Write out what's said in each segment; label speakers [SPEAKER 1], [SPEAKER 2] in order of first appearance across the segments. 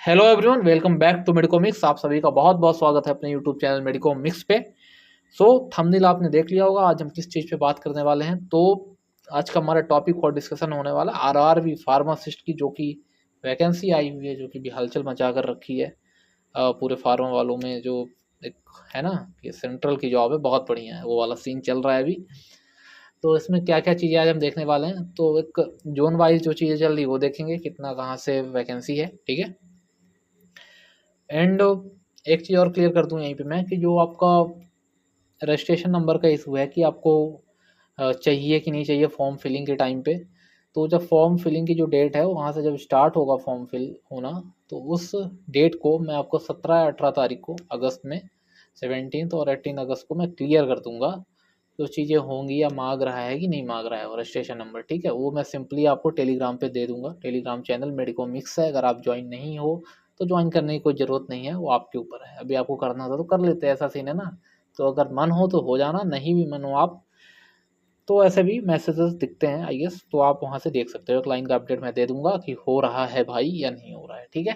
[SPEAKER 1] Hello everyone, welcome back to Medico Mix. आप सभी का बहुत बहुत स्वागत है अपने यूट्यूब चैनल मेडिको मिक्स पे। थंबनेल आपने देख लिया होगा आज हम किस चीज़ पे बात करने वाले हैं। तो आज का हमारा टॉपिक और डिस्कशन होने वाला आरआरबी फार्मासिस्ट की, जो कि वैकेंसी आई हुई है, जो कि भी हलचल मचा कर रखी है पूरे फार्मा वालों में। जो एक है ना कि सेंट्रल की जॉब है, बहुत बढ़िया है, वो वाला सीन चल रहा है अभी। तो इसमें क्या क्या चीज़ें आज हम देखने वाले हैं, तो एक जोन वाइज जो चीज़ें चल रही है वो देखेंगे, कितना कहाँ से वैकेंसी है, ठीक है। एंड एक चीज़ और क्लियर कर दूं यहीं पे मैं, कि जो आपका रजिस्ट्रेशन नंबर का इशू है कि आपको चाहिए कि नहीं चाहिए फॉर्म फिलिंग के टाइम पे। तो जब फॉर्म फिलिंग की जो डेट है वहाँ से जब स्टार्ट होगा फॉर्म फिल होना, तो उस डेट को मैं आपको 17 या 18 तारीख को अगस्त में, 17 और 18 अगस्त को मैं क्लियर कर दूंगा। जो चीज़ें होंगी या मांग रहा है कि नहीं मांग रहा है वो रजिस्ट्रेशन नंबर, ठीक है, वो मैं सिंपली आपको टेलीग्राम पे दे दूंगा। टेलीग्राम चैनल मेडिको मिक्स है, अगर आप ज्वाइन नहीं हो तो ज्वाइन करने की कोई ज़रूरत नहीं है, वो आपके ऊपर है। अभी आपको करना था तो कर लेते हैं, ऐसा सीन है ना। तो अगर मन हो तो हो जाना, नहीं भी मन हो आप तो ऐसे भी मैसेजेस दिखते हैं आई गेस, तो आप वहाँ से देख सकते हो। एक लाइन का अपडेट मैं दे दूंगा कि हो रहा है भाई या नहीं हो रहा है, ठीक है।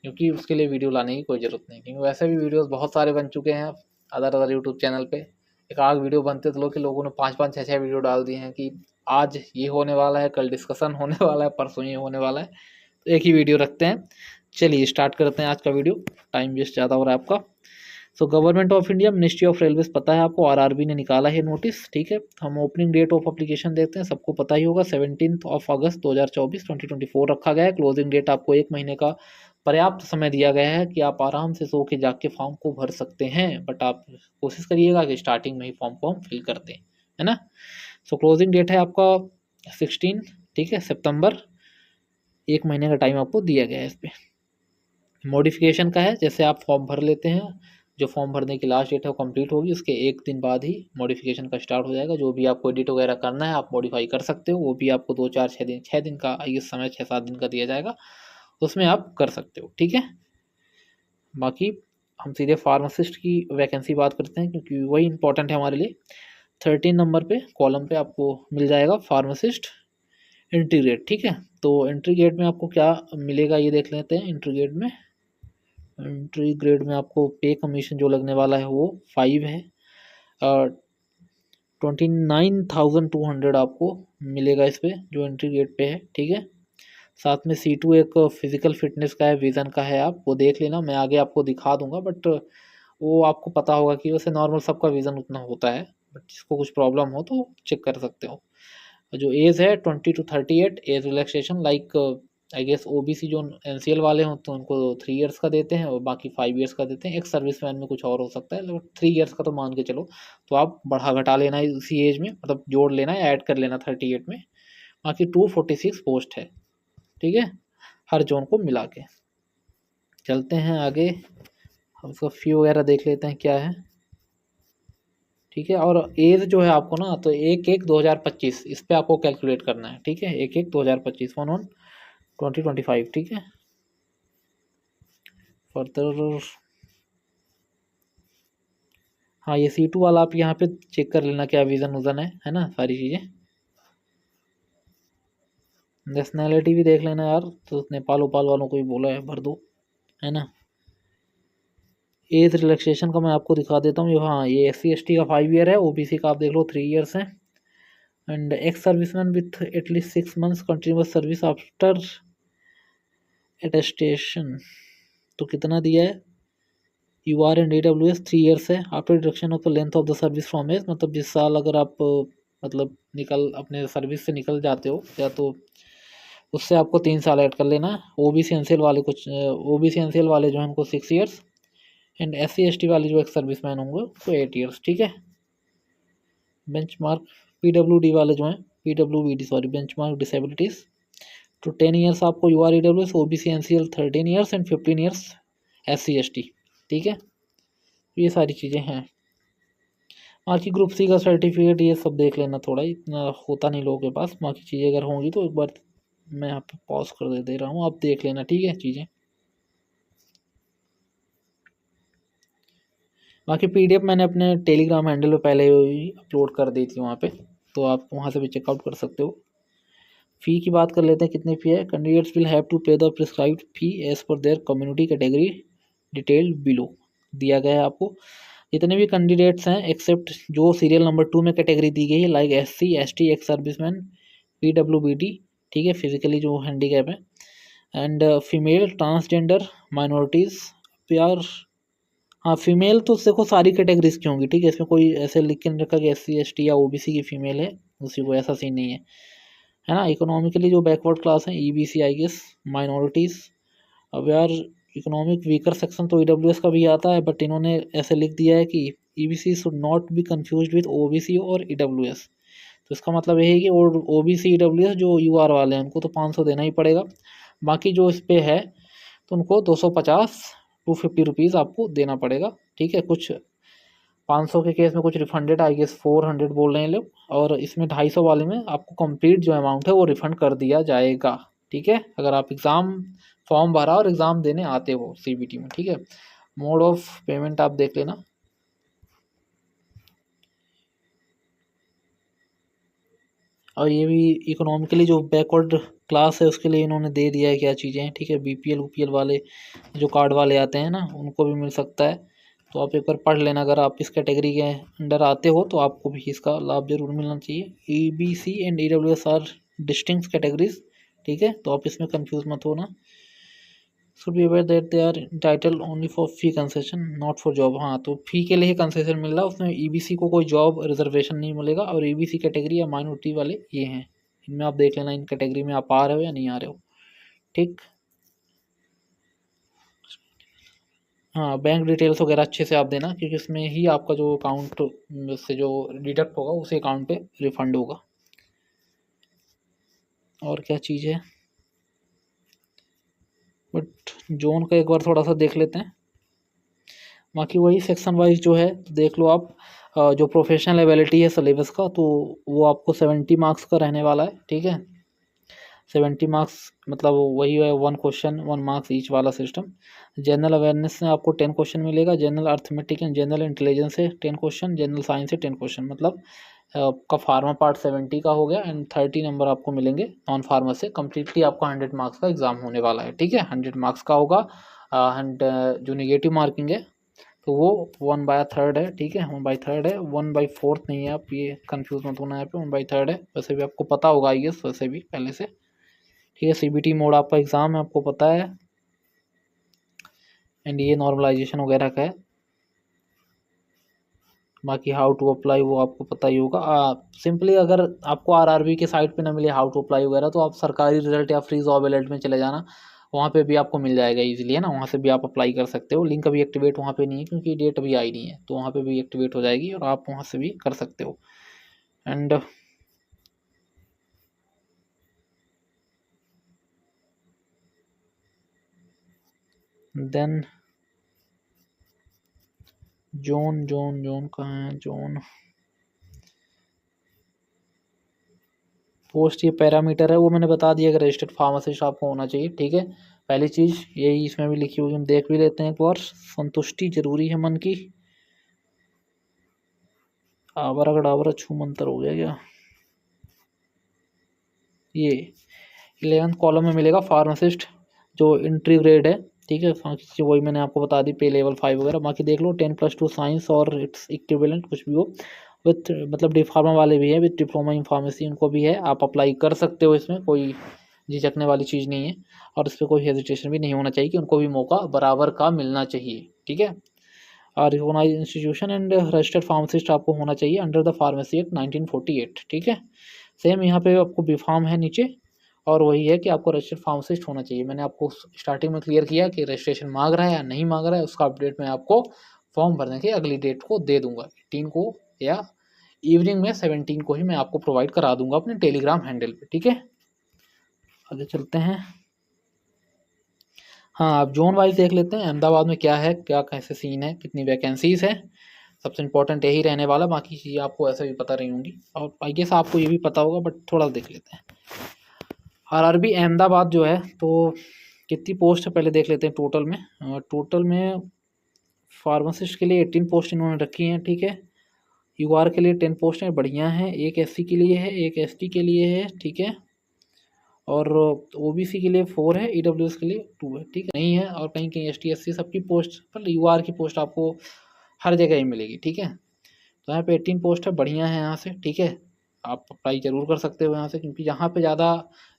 [SPEAKER 1] क्योंकि उसके लिए वीडियो लाने की कोई ज़रूरत नहीं, क्योंकि वैसे भी वीडियोस बहुत सारे बन चुके हैं अदर अदर यूट्यूब चैनल पे। एक आग वीडियो बनते तो लोगों ने 5 5 6 6 वीडियो डाल दिए हैं कि आज ये होने वाला है, कल डिस्कशन होने वाला है, परसों ये होने वाला है। तो एक ही वीडियो रखते हैं। चलिए स्टार्ट करते हैं आज का वीडियो, टाइम वेस्ट ज़्यादा हो रहा है आपका। Government of India, ministry of railways, पता है आपको, आरआरबी ने निकाला है नोटिस, ठीक है। हम ओपनिंग डेट ऑफ एप्लीकेशन देखते हैं, सबको पता ही होगा, 17 अगस्त 2024 2024 रखा गया है। क्लोजिंग डेट आपको 1 महीने का पर्याप्त समय दिया गया है कि आप आराम से सो के जाग के फॉर्म को भर सकते हैं। बट आप कोशिश करिएगा कि स्टार्टिंग में ही फॉर्म को हम फिल कर दें, है ना। क्लोजिंग डेट है आपका 16, ठीक है, सितंबर। 1 महीने का टाइम आपको दिया गया है इस पर। मॉडिफिकेशन का है, जैसे आप फॉर्म भर लेते हैं, जो फॉर्म भरने की लास्ट डेट है वो कंप्लीट होगी, उसके 1 दिन बाद ही मॉडिफिकेशन का स्टार्ट हो जाएगा। जो भी आपको एडिट वगैरह करना है आप मॉडिफाई कर सकते हो, वो भी आपको 2 4 6 दिन, 6 दिन का ये समय, 6 7 दिन का दिया जाएगा, उसमें आप कर सकते हो, ठीक है। बाकी हम सीधे फार्मासिस्ट की वैकेंसी बात करते हैं, क्योंकि वही इंपॉर्टेंट है हमारे लिए। 13 नंबर पे कॉलम पे आपको मिल जाएगा फार्मासिस्ट एंट्री ग्रेड, ठीक है। तो एंट्री ग्रेड में आपको क्या मिलेगा ये देख लेते हैं। एंट्री ग्रेड में आपको पे कमीशन जो लगने वाला है वो 5 है। 29,200 आपको मिलेगा इस पे, जो एंट्री ग्रेड पे है, ठीक है। साथ में C2 एक फिजिकल फिटनेस का है, विज़न का है, आप वो देख लेना, मैं आगे आपको दिखा दूंगा। बट वो आपको पता होगा कि वैसे नॉर्मल सबका विज़न उतना होता है, बट जिसको कुछ प्रॉब्लम हो तो चेक कर सकते हो। जो एज है 20 to 38, as relaxation like I guess OBC जो एनसीएल वाले हों तो उनको 3 इयर्स का देते हैं और बाकी 5 इयर्स का देते हैं। एक सर्विस मैन में कुछ और हो सकता है, लेकिन 3 इयर्स का तो मान के चलो। तो आप बढ़ा घटा लेना है इसी एज में, मतलब जोड़ लेना या ऐड कर लेना 38 में। बाकी 246 पोस्ट है, ठीक है, हर जोन को मिला के। चलते हैं आगे, हम उसका फी वगैरह देख लेते हैं क्या है, ठीक है। और एज जो है आपको ना, तो 1/1/2025 इस पे आपको कैलकुलेट करना है, ठीक है। 1/1/2025, 1/1/2025, ठीक है। फर्दर हाँ, ये C2 वाला आप यहाँ पे चेक कर लेना क्या विज़न वज़न है ना, सारी चीज़ें। नेशनैलिटी भी देख लेना यार, तो नेपाल उपाल वालों को भी बोला है भर दो, है ना। एज रिलैक्सेशन का मैं आपको दिखा देता हूँ। हाँ, ये SC ST का 5 ईयर है, OBC का आप देख लो 3 इयर्स है। And ex serviceman with at least 6 months continuous service after attestation, तो कितना दिया है। U R and AWS 3 years है। After deduction of the length of the service from age, मतलब जिस साल अगर आप मतलब निकल अपने सर्विस से निकल जाते हो या तो उससे आपको 3 साल ऐड कर लेना। OBC एनसीएल वाले जो हैं उनको 6 इयर्स। एंड SC ST वाले जो एक्स सर्विस मैन होंगे उसको 8 इयर्स, ठीक है। बेंचमार्क PWD वाले जो हैं, PWBD सॉरी, बेंचमार्क डिसेबिलिटीज़, तो 10 इयर्स आपको UR EWS, OBC NCL 13 years and 15 years SC ST, ठीक है। ये सारी चीज़ें हैं। बाकी ग्रुप C का सर्टिफिकेट ये सब देख लेना, थोड़ा इतना होता नहीं लोगों के पास। बाकी चीज़ें अगर होंगी तो एक बार मैं यहाँ पे पॉज कर दे रहा हूँ, आप देख लेना, ठीक है चीज़ें। बाकी PDF मैंने अपने टेलीग्राम हैंडल पे पहले ही अपलोड कर दी थी वहाँ पे, तो आप वहाँ से भी चेकआउट कर सकते हो। फ़ी की बात कर लेते हैं, कितनी फ़ी है। Candidates will have to pay the prescribed fee as per their community category detailed below, दिया गया है आपको। जितने भी कैंडिडेट्स हैं एक्सेप्ट जो सीरियल नंबर 2 में कैटेगरी दी गई है, like SC ST, ex serviceman, PWBD, ठीक है, फिजिकली जो हैंडीकैप है, एंड फीमेल, ट्रांसजेंडर, माइनॉरिटीज़, प्यार। हाँ, फीमेल तो देखो सारी कैटेगरीज की होंगी, ठीक है, इसमें कोई ऐसे लिख के नहीं रखा कि SC ST या OBC की फीमेल है, उसी को ऐसा सीन नहीं है ना। इकोनॉमिकली जो बैकवर्ड क्लास है EBC आई गेस, माइनॉरिटीज़। अब यार इकोनॉमिक वीकर सेक्शन तो EWS का भी आता है, बट इन्होंने ऐसे लिख दिया है कि EBC should not be confuse with OBC और EWS। तो इसका मतलब ये है कि और OBC EWS जो UR वाले हैं उनको तो 500 देना ही पड़ेगा, बाकी जो इस पे है तो उनको 250 250 रुपीज़ आपको देना पड़ेगा, ठीक है। कुछ 500 के केस में कुछ रिफंडेड आई गेस 400 बोल रहे हैं लोग, और इसमें 250 वाले में आपको कंप्लीट जो अमाउंट है वो रिफंड कर दिया जाएगा, ठीक है, अगर आप एग्ज़ाम फॉर्म भरा और एग्ज़ाम देने आते हो CBT में, ठीक है। मोड ऑफ पेमेंट आप देख लेना। और ये भी इकोनॉमिकली जो बैकवर्ड क्लास है उसके लिए इन्होंने दे दिया है क्या चीज़ें हैं, ठीक है। BPL UPL वाले जो कार्ड वाले आते हैं ना उनको भी मिल सकता है, तो आप एक बार पढ़ लेना, अगर आप इस कैटेगरी के अंडर आते हो तो आपको भी इसका लाभ जरूर मिलना चाहिए। EBC and EWS are distinct categories, ठीक है, तो आप इसमें कंफ्यूज मत होना। Should be aware that they are title only for fee concession not for job. हाँ, तो फी के लिए ही कंसेशन मिल रहा है, उसमें EBC को कोई जॉब रिजर्वेशन नहीं मिलेगा, और EBC कैटेगरी या माइनॉरिटी वाले ये हैं, इनमें आप देख लेना इन कैटेगरी में आप आ रहे हो या नहीं आ रहे हो, ठीक। हाँ, बैंक डिटेल्स वगैरह अच्छे से आप देना, क्योंकि इसमें ही आपका जो अकाउंट से जो डिडक्ट होगा उसी अकाउंट पे रिफंड होगा। और क्या चीज़ है, बट जोन का एक बार थोड़ा सा देख लेते हैं। बाकी वही सेक्शन वाइज जो है तो देख लो आप। जो प्रोफेशनल एबिलिटी है सिलेबस का, तो वो आपको 70 मार्क्स का रहने वाला है, ठीक है। 70 मार्क्स मतलब वही है 1 क्वेश्चन 1 मार्क्स ईच वाला सिस्टम। जनरल अवेयरनेस से आपको 10 क्वेश्चन मिलेगा, general arithmetic and general intelligence से 10 क्वेश्चन, जनरल साइंस से 10 क्वेश्चन, मतलब आपका फार्मा पार्ट 70 का हो गया, एंड 30 नंबर आपको मिलेंगे नॉन फार्मा से। कम्प्लीटली आपका 100 मार्क्स का एग्जाम होने वाला है, ठीक है, 100 मार्क्स का होगा। एंड जो निगेटिव मार्किंग है तो वो 1/3 है, ठीक है, 1/3 है, 1/4 नहीं है, आप ये कंफ्यूज मत होना, यहाँ पे 1/3 है। वैसे भी आपको पता होगा आई गेस वैसे भी पहले से, ठीक है। CBT मोड आपका एग्ज़ाम है, आपको पता है, एंड ये नॉर्मलाइजेशन वगैरह का है। बाकी हाउ टू अप्लाई वो आपको पता ही होगा। सिंपली अगर आपको RRB के साइट पे ना मिले हाउ टू अप्लाई वगैरह, तो आप सरकारी रिजल्ट या फ्री जॉब अलर्ट में चले जाना, वहाँ पे भी आपको मिल जाएगा इजीली, है ना, वहाँ से भी आप अप्लाई कर सकते हो। लिंक अभी एक्टिवेट वहाँ पे नहीं है क्योंकि डेट अभी आई नहीं है, तो वहाँ पे भी एक्टिवेट हो जाएगी और आप वहाँ से भी कर सकते हो। And then zone zone zone कहाँ है, जोन पोस्ट ये पैरामीटर है वो मैंने बता दिया कि रजिस्टर्ड फार्मासिस्ट आपको होना चाहिए, ठीक है। पहली चीज़ यही इसमें भी लिखी हुई, हम देख भी लेते हैं एक बार। संतुष्टि जरूरी है मन की, आवारा गडावरा छू मंतर हो गया क्या, ये 11th कॉलम में मिलेगा फार्मासिस्ट जो इंट्री ग्रेड है, ठीक है। बाकी वही मैंने आपको बता दी, पे लेवल 5 वगैरह। बाकी देख लो 10+2 साइंस और इट्स इक्विवेलेंट कुछ भी हो, विथ मतलब डी फार्मा वाले भी है, विथ डिप्लोमा इन फार्मेसी उनको भी है, आप अप्लाई कर सकते हो, इसमें कोई झिझकने वाली चीज़ नहीं है, और इस पर कोई हेजिटेशन भी नहीं होना चाहिए कि उनको भी मौका बराबर का मिलना चाहिए, ठीक है। Recognise institution and registered pharmacist आपको होना चाहिए अंडर द फार्मेसी एक्ट 1948, ठीक है। सेम यहाँ पे आपको बी फार्म है नीचे, और वही है कि आपको रजिस्टर्ड फार्मासिस्ट होना चाहिए। मैंने आपको स्टार्टिंग में क्लियर किया कि रजिस्ट्रेशन मांग रहा है या नहीं मांग रहा है, उसका अपडेट मैं आपको फॉर्म भरने की अगली डेट को दे दूंगा, 18 को, या इवनिंग में 17 को ही मैं आपको प्रोवाइड करा दूंगा अपने टेलीग्राम हैंडल पे, ठीक है। आगे चलते हैं। हाँ, आप जोन वाइज देख लेते हैं, अहमदाबाद में क्या है, क्या कैसे सीन है, कितनी वैकेंसीज है, सबसे इंपॉर्टेंट यही रहने वाला, बाकी चीज़ें आपको ऐसे भी पता रही होंगी, और आई गेस आपको ये भी पता होगा, बट थोड़ा देख लेते हैं। RRB अहमदाबाद जो है, तो कितनी पोस्ट है पहले देख लेते हैं टोटल में। टोटल में फार्मासिस्ट के लिए 18 पोस्ट इन्होंने रखी हैं, ठीक है। UR के लिए 10 पोस्ट हैं, बढ़िया हैं। एक SC के लिए है, एक ST के लिए है, ठीक है। और ओबीसी के लिए 4 है, ईडब्ल्यूएस के लिए 2 है, ठीक है, नहीं है। और कहीं कहीं एसटी एससी सबकी पोस्ट पर यूआर की पोस्ट आपको हर जगह ही मिलेगी, ठीक है। तो यहाँ पे 18 पोस्ट है, बढ़िया है यहाँ से, ठीक है। आप अप्लाई जरूर कर सकते हो यहाँ से, क्योंकि जहाँ पे ज़्यादा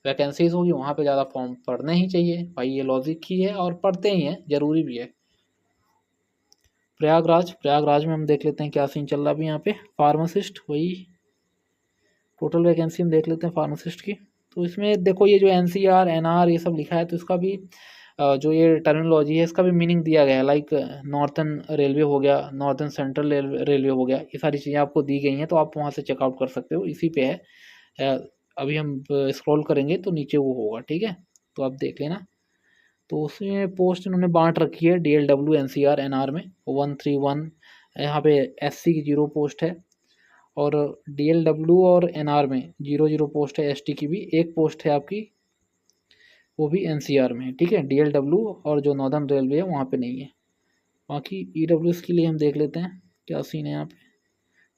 [SPEAKER 1] वैकेंसीज होगी वहाँ पे ज़्यादा फॉर्म पढ़ने ही चाहिए भाई, ये लॉजिक ही है और पढ़ते ही हैं, ज़रूरी भी है। प्रयागराज में हम देख लेते हैं क्या सीन चल रहा है अभी यहाँ पे। फार्मासिस्ट, वही टोटल वैकेंसी हम देख लेते हैं फार्मासिस्ट की। तो इसमें देखो ये जो एनसीआर एनआर ये सब लिखा है, तो इसका भी जो ये टर्मिनोलॉजी है इसका भी मीनिंग दिया गया है। लाइक नॉर्थन रेलवे हो गया, नॉर्थन सेंट्रल रेलवे हो गया, ये सारी चीज़ें आपको दी गई हैं, तो आप वहाँ से चेकआउट कर सकते हो, इसी पे है। अभी हम स्क्रॉल करेंगे तो नीचे वो होगा, ठीक है, तो आप देख लेना। तो उसमें पोस्ट इन्होंने बांट रखी है DLW NCR NR में 131, यहाँ पे SC की 0 पोस्ट है, और DLW और NR में 0 पोस्ट है। ST की भी 1 पोस्ट है आपकी, वो भी NCR में है, ठीक है। DLW और जो नॉर्दर्न रेलवे है वहाँ पे नहीं है। बाकी EWS के लिए हम देख लेते हैं क्या सीन है यहाँ पे।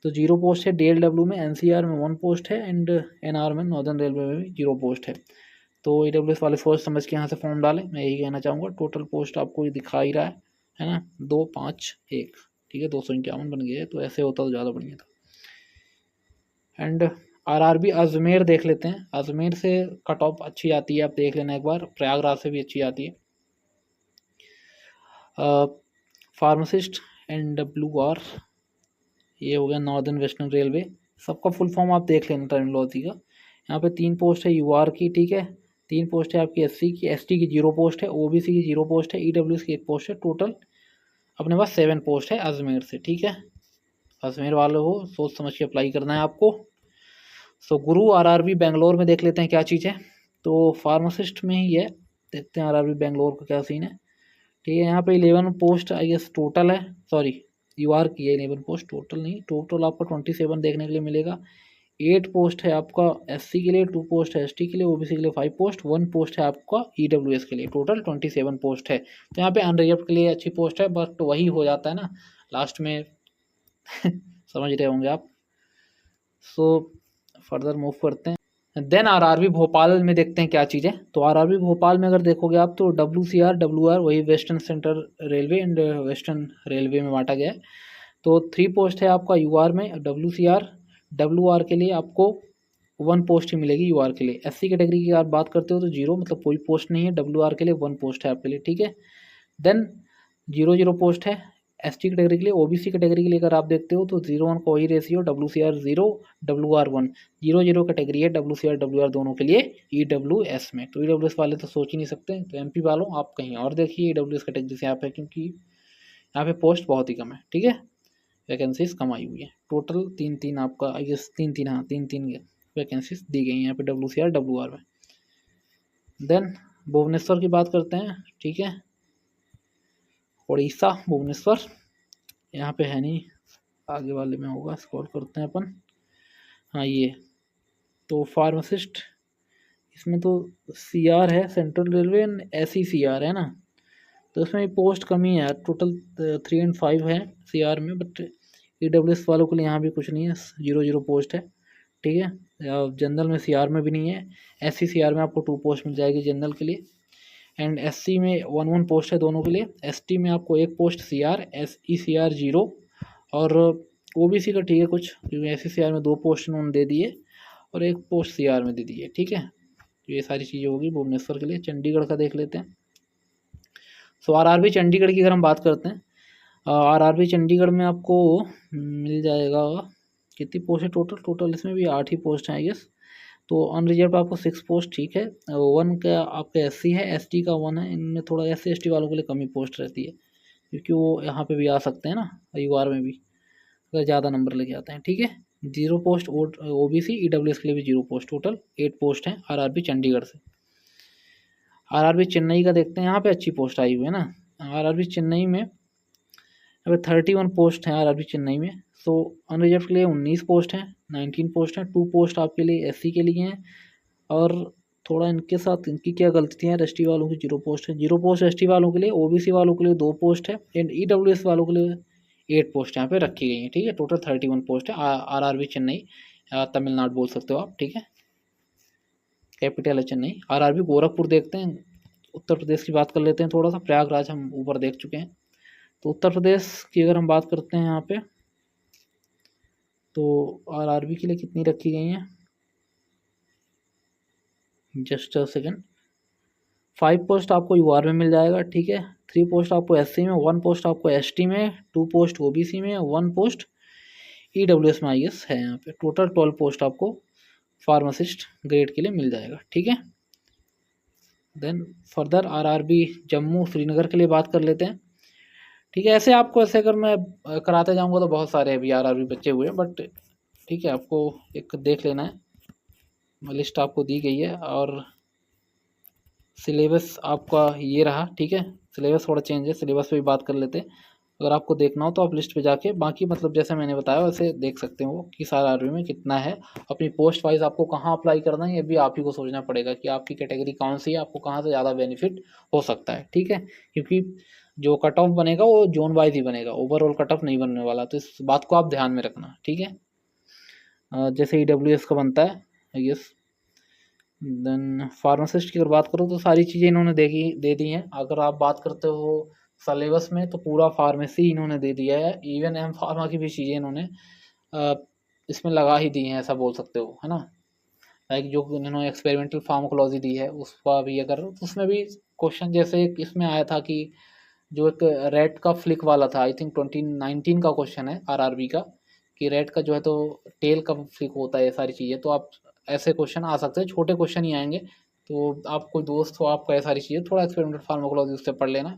[SPEAKER 1] तो 0 पोस्ट है DLW में, NCR में 1 पोस्ट है, एंड NR में नॉर्दर्न रेलवे में भी 0 पोस्ट है। तो EWS वाले सोच समझ के यहाँ से फॉर्म डालें, मैं यही कहना चाहूँगा। टोटल पोस्ट आपको ये दिखा ही रहा है ना, 2 5 1, ठीक है, 251 बन गया है। तो ऐसे होता तो ज़्यादा बढ़िया था। एंड RRB अजमेर देख लेते हैं। अजमेर से कट ऑफ अच्छी आती है, आप देख लेना एक बार। प्रयागराज से भी अच्छी आती है। फार्मासिस्ट NWR, ये हो गया नॉर्दर्न वेस्टर्न रेलवे। सबका फुल फॉर्म आप देख लेना टर्मिनोलॉजी का। यहाँ पे 3 पोस्ट है UR की, ठीक है, 3 पोस्ट है आपकी SC की, ST की 0 पोस्ट है, OBC की 0 पोस्ट है, EWS की 1 पोस्ट है। टोटल अपने पास 7 पोस्ट है अजमेर से, ठीक है। अजमेर वाले हो सोच समझ के अप्लाई करना है आपको। सो गुरु RRB बेंगलोर में देख लेते हैं क्या चीज़ है। तो फार्मासिस्ट में ही है, देखते हैं RRB बेंगलोर का क्या सीन है, ठीक है। यहाँ पे 11 पोस्ट आई गेस टोटल है, सॉरी UR की है 11 पोस्ट, टोटल नहीं, टोटल आपको 27 देखने के लिए मिलेगा। 8 पोस्ट है आपका SC के लिए, 2 पोस्ट है ST के लिए, OBC के लिए 5 पोस्ट, 1 पोस्ट है आपका EWS के लिए, टोटल 27 पोस्ट है। तो यहाँ पे अनरिजर्व के लिए अच्छी पोस्ट है, बट वही हो जाता है ना लास्ट में समझ रहे होंगे आप। सो फर्दर मूव करते हैं। देन RRB भोपाल में देखते हैं क्या चीज़ है। तो RRB भोपाल में अगर देखोगे आप तो WCR WR वही western central railway and western railway में बांटा गया है। तो 3 पोस्ट है आपका UR में। WCR WR के लिए आपको 1 पोस्ट ही मिलेगी UR के लिए। SC कैटेगरी की आप बात करते हो तो 0, मतलब कोई पोस्ट नहीं है। WR के लिए 1 पोस्ट है आपके लिए, ठीक है। देन 0 पोस्ट है ST कैटेगरी के लिए। OBC कैटेगरी के लिए अगर आप देखते हो तो 0-1 का वही रेशियो, WCR 0 WR 1, 0-0 कैटेगरी है WCR WR दोनों के लिए EWS में। तो EWS वाले तो सोच ही नहीं सकते। तो MP वालों आप कहीं और देखिए EWS कैटेगरी से यहाँ पे, क्योंकि यहाँ पे पोस्ट बहुत ही कम है, ठीक है, वैकेंसीज कम आई हुई है। टोटल 3-3 आपका आई गेस 3-3, हाँ 3-3 वैकेंसीज दी गई हैं यहाँ पे WCR WR में। देन भुवनेश्वर की बात करते हैं, ठीक है, उड़ीसा भुवनेश्वर, यहाँ पे है नहीं, आगे वाले में होगा, स्क्रॉल करते हैं अपन। हाँ ये तो फार्मासिस्ट, इसमें तो CR है सेंट्रल रेलवे, SC CR है ना, तो इसमें पोस्ट कमी है, टोटल 3 और 5 है CR में। बट EWS वालों के लिए यहाँ भी कुछ नहीं है, 0-0 पोस्ट है, ठीक है। जनरल में CR में भी नहीं है। SC CR में आपको 2 पोस्ट मिल जाएगी जनरल के लिए, एंड SC में 1-1 पोस्ट है दोनों के लिए। ST में आपको 1 पोस्ट CR, SE CR 0, और OBC का ठीक है कुछ, क्योंकि SC CR में 2 पोस्ट उन्होंने दे दिए और 1 पोस्ट CR में दे दिए, ठीक है। तो ये सारी चीज़ें होगी भुवनेश्वर के लिए। चंडीगढ़ का देख लेते हैं। सो RRB चंडीगढ़ की अगर हम बात करते हैं, RRB चंडीगढ़ में आपको मिल जाएगा, कितनी पोस्ट है टोटल इसमें भी 8 ही पोस्ट हैं आई गेस। तो अनरिजर्व आपको 6 पोस्ट, ठीक है। 1 का आपका SC है, ST का 1 है। इनमें थोड़ा SC ST वालों के लिए कमी पोस्ट रहती है, क्योंकि वो यहाँ पे भी आ सकते हैं ना UR में भी, अगर ज़्यादा नंबर लेके आते हैं, ठीक है। 0 पोस्ट OBC EWS के लिए भी 0 पोस्ट, टोटल 8 पोस्ट हैं RRB चंडीगढ़ से। RRB चेन्नई का देखते हैं, यहाँ पे अच्छी पोस्ट आई हुई है ना। RRB चेन्नई में यहाँ पे 31 पोस्ट हैं RRB चेन्नई में। सो अनरिजर्व के लिए 19 पोस्ट हैं, 19 पोस्ट हैं। 2 पोस्ट आपके लिए SC के लिए हैं, और थोड़ा इनके साथ इनकी क्या गलतियाँ हैं, ST वालों की 0 पोस्ट है। 0 पोस्ट ST वालों के लिए, OBC वालों के लिए 2 पोस्ट है, एंड EWS वालों के लिए 8 पोस्ट यहाँ पे रखी गई हैं, ठीक है। टोटल 31 पोस्ट है RRB चेन्नई, तमिलनाडु बोल सकते हो आप, ठीक है। कैपिटल है चेन्नई। आरआरबी गोरखपुर देखते हैं। उत्तर प्रदेश की बात कर लेते हैं थोड़ा सा, प्रयागराज हम ऊपर देख चुके हैं। तो उत्तर प्रदेश की अगर हम बात करते हैं यहाँ पे, तो आरआरबी के लिए कितनी रखी गई हैं, जस्ट अ सेकेंड। 5 पोस्ट आपको यूआर में मिल जाएगा, ठीक है। 3 पोस्ट आपको एससी में, 1 पोस्ट आपको एसटी में, 2 पोस्ट ओबीसी में, 1 पोस्ट ईडब्ल्यूएस में आईएएस है। यहाँ पे टोटल 12 पोस्ट आपको फार्मासिस्ट ग्रेड के लिए मिल जाएगा, ठीक है। Then further RRB Jammu Srinagar के लिए बात कर लेते हैं, ठीक है। ऐसे आपको, ऐसे अगर मैं कराते जाऊंगा तो बहुत सारे अभी आरआरबी बचे हुए हैं, बट ठीक है, आपको एक देख लेना है। लिस्ट आपको दी गई है और सिलेबस आपका ये रहा, ठीक है। सिलेबस थोड़ा चेंज है, सिलेबस पे भी बात कर लेते हैं। अगर आपको देखना हो तो आप लिस्ट पे जाके बाकी, मतलब जैसे मैंने बताया वैसे देख सकते हो कि सारा आरआरबी में कितना है। अपनी पोस्ट वाइज आपको कहाँ अप्लाई करना है ये भी आप ही को सोचना पड़ेगा कि आपकी कैटेगरी कौन सी है, आपको कहाँ से ज़्यादा बेनिफिट हो सकता है, ठीक है। क्योंकि जो कट ऑफ बनेगा वो जोन वाइज ही बनेगा, ओवरऑल कट ऑफ नहीं बनने वाला, तो इस बात को आप ध्यान में रखना, ठीक है। जैसे ईडब्ल्यूएस का बनता है यस। देन फार्मासिस्ट की अगर बात करो तो सारी चीज़ें इन्होंने दे दी हैं। अगर आप बात करते हो सिलेबस में तो पूरा फार्मेसी इन्होंने दे दिया है, इवन एम फार्मा की भी चीज़ें इन्होंने इसमें लगा ही दी हैं, ऐसा बोल सकते हो, है ना। लाइक जो इन्होंने एक्सपेरिमेंटल फार्माकोलॉजी दी है उसका भी अगर, उसमें भी क्वेश्चन जैसे इसमें आया था कि जो एक रेट का फ्लिक वाला था, आई थिंक 2019 का क्वेश्चन है आरआरबी का, कि रेट का जो है तो टेल कब फ्लिक होता है, ये सारी चीज़ें। तो आप ऐसे क्वेश्चन आ सकते हैं, छोटे क्वेश्चन ही आएंगे। तो आप कोई दोस्त हो आपका, ये सारी चीज़ें थोड़ा एक्सपेरिमेंटल फार्माकोलॉजी उससे पढ़ लेना,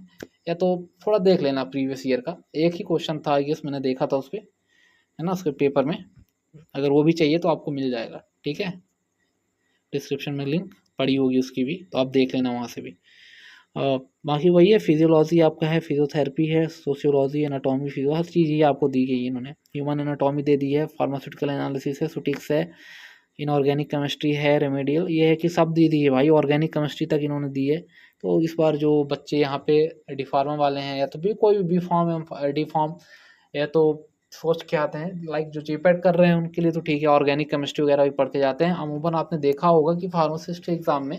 [SPEAKER 1] या तो थोड़ा देख लेना प्रीवियस ईयर का। एक ही क्वेश्चन था आई मैंने देखा था उस पर, है ना, उसके पेपर में। अगर वो भी चाहिए तो आपको मिल जाएगा, ठीक है। डिस्क्रिप्शन में लिंक पड़ी होगी उसकी भी, तो आप देख लेना वहाँ से भी। बाकी वही है, फिजियोलॉजी आपका है, फिजियोथेरेपी है, सोशियोलॉजी, एनाटॉमी, फिजियो, हर चीज़ ये आपको दी गई है इन्होंने। ह्यूमन एनाटॉमी दे दी है, फार्मास्यूटिकल एनालिसिस है, सुटिक्स है, इनऑर्गेनिक केमिस्ट्री है, रेमेडियल, ये है कि सब दी दी है भाई, ऑर्गेनिक केमिस्ट्री तक इन्होंने दी है। तो इस बार जो बच्चे यहाँ पे डी फार्मा वाले हैं, या तो भी कोई बी फार्म या डी फार्म, या तो सोच के आते हैं, लाइक जो जीपेट कर रहे हैं उनके लिए तो ठीक है, ऑर्गेनिक केमिस्ट्री वगैरह भी पढ़ के जाते हैं। अमूमन आपने देखा होगा कि फार्मासिस्ट के एग्ज़ाम में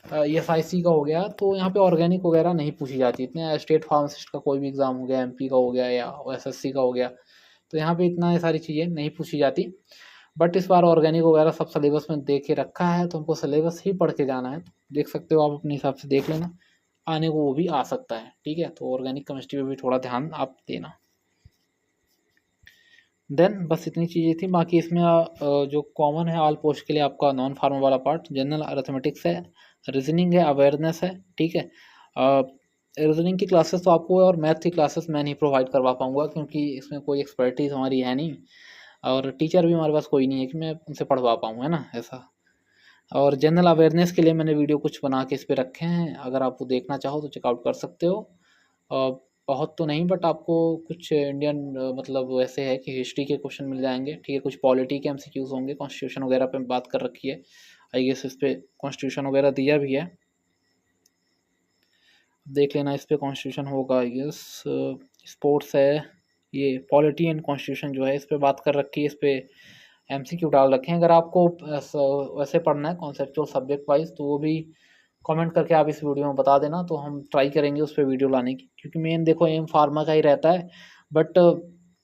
[SPEAKER 1] ESIC का हो गया तो यहाँ पे ऑर्गेनिक वगैरह नहीं पूछी जाती इतने। स्टेट फार्मासिस्ट का कोई भी एग्ज़ाम हो गया, MP का हो गया या SSC का हो गया, तो यहाँ पे इतना ये सारी चीज़ें नहीं पूछी जाती। बट इस बार ऑर्गेनिक वगैरह सब सिलेबस में दे के रखा है, तो हमको सिलेबस ही पढ़ के जाना है। देख सकते हो आप अपने हिसाब से देख लेना, आने को वो भी आ सकता है, ठीक है। तो ऑर्गेनिक केमिस्ट्री में भी थोड़ा ध्यान आप देना। देन बस इतनी चीज़ें थी। बाकी इसमें जो कॉमन है ऑल पोस्ट के लिए आपका नॉन फार्मा वाला पार्ट, जनरल अरिथमेटिक्स है, रीजनिंग है, अवेयरनेस है, ठीक है। रीजनिंग की क्लासेस तो आपको, और मैथ की क्लासेस मैं नहीं प्रोवाइड करवा पाऊँगा क्योंकि इसमें कोई एक्सपर्टीज़ हमारी है नहीं, और टीचर भी हमारे पास कोई नहीं है कि मैं उनसे पढ़वा पाऊँ, है ना, ऐसा। और जनरल अवेयरनेस के लिए मैंने वीडियो कुछ बना के इस पर रखे हैं, अगर आप वो देखना चाहो तो चेकआउट कर सकते हो। बहुत तो नहीं, बट आपको कुछ इंडियन मतलब वैसे है कि हिस्ट्री के क्वेश्चन मिल जाएंगे, ठीक है। कुछ पॉलिटी के MCQs होंगे, कॉन्स्टिट्यूशन वगैरह पे बात कर रखी है, आई गेस इस पे कॉन्स्टिट्यूशन वगैरह दिया भी है, देख लेना। इस पे कॉन्स्टिट्यूशन होगा आई गेस। स्पोर्ट्स है, ये पॉलिटी एंड कॉन्स्टिट्यूशन जो है इस पे बात कर रखी है, इस पे MCQ डाल रखे हैं। अगर आपको वैसे पढ़ना है कॉन्सेप्चुअल सब्जेक्ट वाइज, तो वो भी कमेंट करके आप इस वीडियो में बता देना, तो हम ट्राई करेंगे उस पर वीडियो लाने की। क्योंकि मेन देखो एम फार्मा का ही रहता है, बट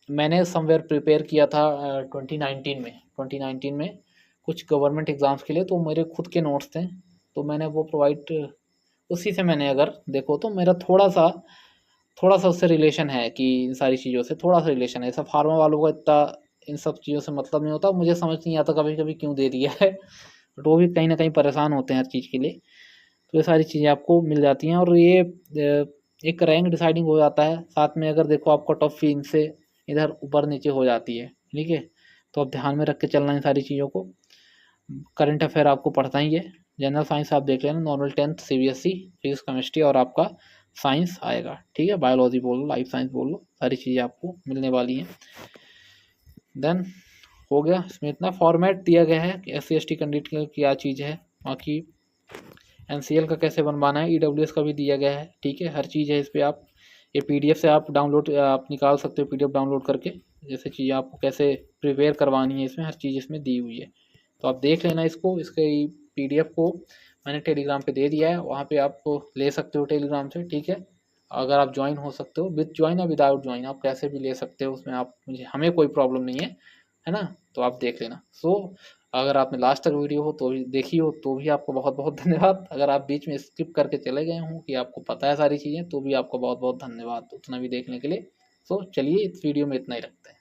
[SPEAKER 1] मैंने समवेयर प्रिपेयर किया था 2019 में कुछ गवर्नमेंट एग्ज़ाम्स के लिए, तो मेरे खुद के नोट्स थे, तो मैंने वो प्रोवाइड, उसी से मैंने, अगर देखो तो मेरा थोड़ा सा उससे रिलेशन है, कि इन सारी चीज़ों से थोड़ा सा रिलेशन है। सब फार्मा वालों को इतना इन सब चीज़ों से मतलब नहीं होता, मुझे समझ नहीं आता कभी कभी क्यों दे दिया है, बट वो भी कहीं ना कहीं परेशान होते हैं हर चीज़ के लिए। तो ये सारी चीज़ें आपको मिल जाती हैं, और ये एक रैंक डिसाइडिंग हो जाता है साथ में। अगर देखो आपका टॉप फी इनसे इधर ऊपर नीचे हो जाती है, ठीक है। तो आप ध्यान में रख के चलना इन सारी चीज़ों को। करंट अफेयर आपको पढ़ना ही है। जनरल साइंस आप देख लेना, normal 10th CBSE, physics chemistry, और आपका साइंस आएगा, ठीक है। बायोलॉजी बोल लो, लाइफ साइंस बोल लो, सारी चीज़ें आपको मिलने वाली हैं। देन हो गया, इसमें इतना फॉर्मेट दिया गया है कि SC/ST कैंडिडेट की क्या चीज़ है। बाकी NCL का कैसे बनवाना है, EWS का भी दिया गया है, ठीक है। हर चीज़ है इस पर। आप ये PDF से आप डाउनलोड आप निकाल सकते हो, PDF डाउनलोड करके, जैसे चीज़ें आपको कैसे प्रिपेयर करवानी है, इसमें हर चीज़ इसमें दी हुई है, तो आप देख लेना इसको, इसके PDF को मैंने टेलीग्राम पे दे दिया है, वहाँ पे आप ले सकते हो टेलीग्राम से, ठीक है। अगर आप ज्वाइन हो सकते हो, विद ज्वाइन या विदाउट ज्वाइन आप कैसे भी ले सकते हो, उसमें आप हमें कोई प्रॉब्लम नहीं है ना। तो आप देख लेना। अगर आपने लास्ट तक वीडियो हो तो देखी हो तो भी आपको बहुत बहुत धन्यवाद। अगर आप बीच में स्किप करके चले गए हों कि आपको पता है सारी चीज़ें, तो भी आपको बहुत बहुत धन्यवाद उतना भी देखने के लिए। चलिए इस वीडियो में इतना ही रखते हैं।